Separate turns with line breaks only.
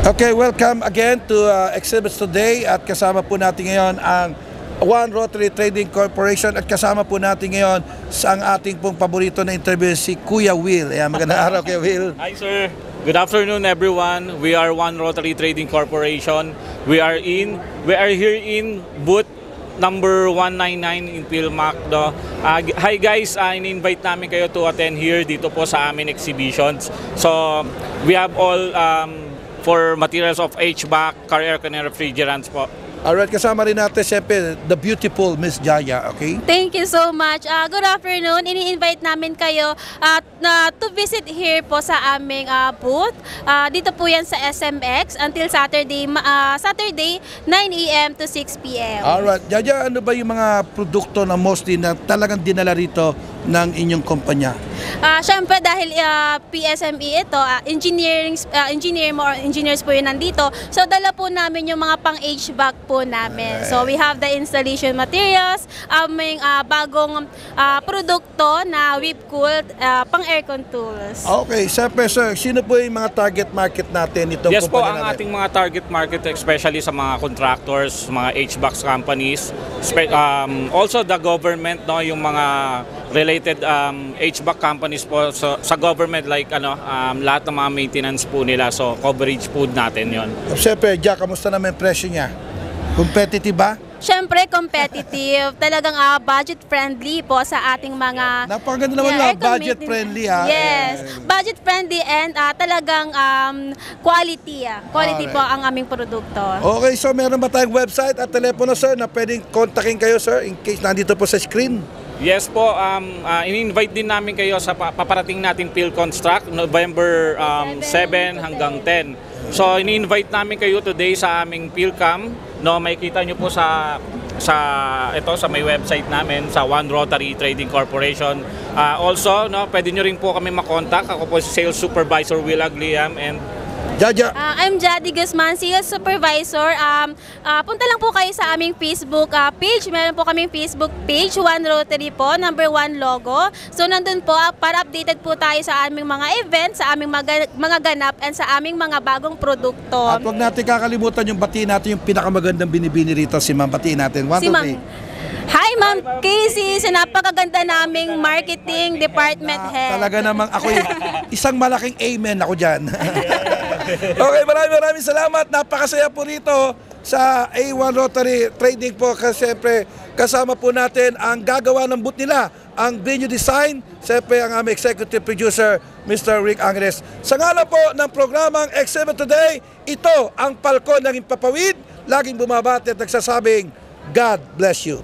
Okay, welcome again to Exhibits Today at kasama po natin ngayon ang One Rotary Trading Corporation at kasama po natin ngayon sa ang ating pong paborito na interview si Kuya Will. Ayan, magandang araw Kuya Will.
Hi sir, good afternoon everyone. We are One Rotary Trading Corporation. We are here in booth number 199 in Pilmac. Hi guys, in-invite namin kayo to attend here dito po sa amin exhibitions. So we have all for materials of HVAC, car air conditioner, refrigerants po.
Alright, kasama rin natin siyempre the beautiful Miss Jaya, okay?
Thank you so much. Good afternoon. Ini-invite namin kayo to visit here po sa aming booth. Dito po yan sa SMX until Saturday 9 AM to 6 PM.
Alright, Jaya, ano ba yung mga produkto na mostly na talagang dinala rito ng inyong kumpanya?
Siyempre dahil PSME ito, engineers po yun nandito. So dala po namin yung mga pang HVAC po namin. So we have the installation materials, aming bagong produkto na whip-cooled pang aircon tools.
Okay, siyempre sir, sino po yung mga target market natin itong
Yes po,
kumpanya
ang
natin?
ating mga target market especially sa mga contractors, mga HVAC companies, also the government, no, yung mga related HVAC companies po sa government like lahat ng mga maintenance po nila, so coverage po natin yon.
Siyempre, Jack, kamusta naman yung presyo niya? Competitive ba?
Siyempre competitive, talagang budget friendly po sa ating mga
Napakaganda naman yung budget friendly ha.
Yes, budget friendly and talagang quality. Quality po ang aming produkto.
Okay, so meron ba tayong website at telepono sir na pwedeng kontakin kayo sir in case nandito po sa screen?
Yes po, in-invite din namin kayo sa paparating nating PhilConstruct November 7 hanggang 10. So in-invite namin kayo today sa aming PhilCam. No, makikita nyo po sa may website namin sa One Rotary Trading Corporation. Also, no, pwede nyo rin po kami makontak. Ako po si Sales Supervisor Will Agliam and
Jaja.
I'm Jadi Guzman, Sales Supervisor. Punta lang po kayo sa aming Facebook page. Meron po kaming Facebook page, One Rotary po, number 1 logo. So nandun po para updated po tayo sa aming mga events, sa aming mga ganap, and sa aming mga bagong produkto.
At huwag natin kakalimutan yung batiin natin yung pinakamagandang binibini rito, si Ma'am. Batiin natin. 1, 2, 3.
Hi Ma'am Casey, sa napakaganda naming marketing department head.
Talaga namang ako isang malaking amen ako dyan. Okay, maraming salamat. Napakasaya po rito sa A1 Rotary Trading po kasi siyempre kasama po natin ang gagawa ng booth nila, ang venue design, siyempre ang aming executive producer, Mr. Rick Angres. Sa ngalan po ng programang Exhibit Today, ito ang palko ng Impapawid, laging bumabati at nagsasabing, God bless you.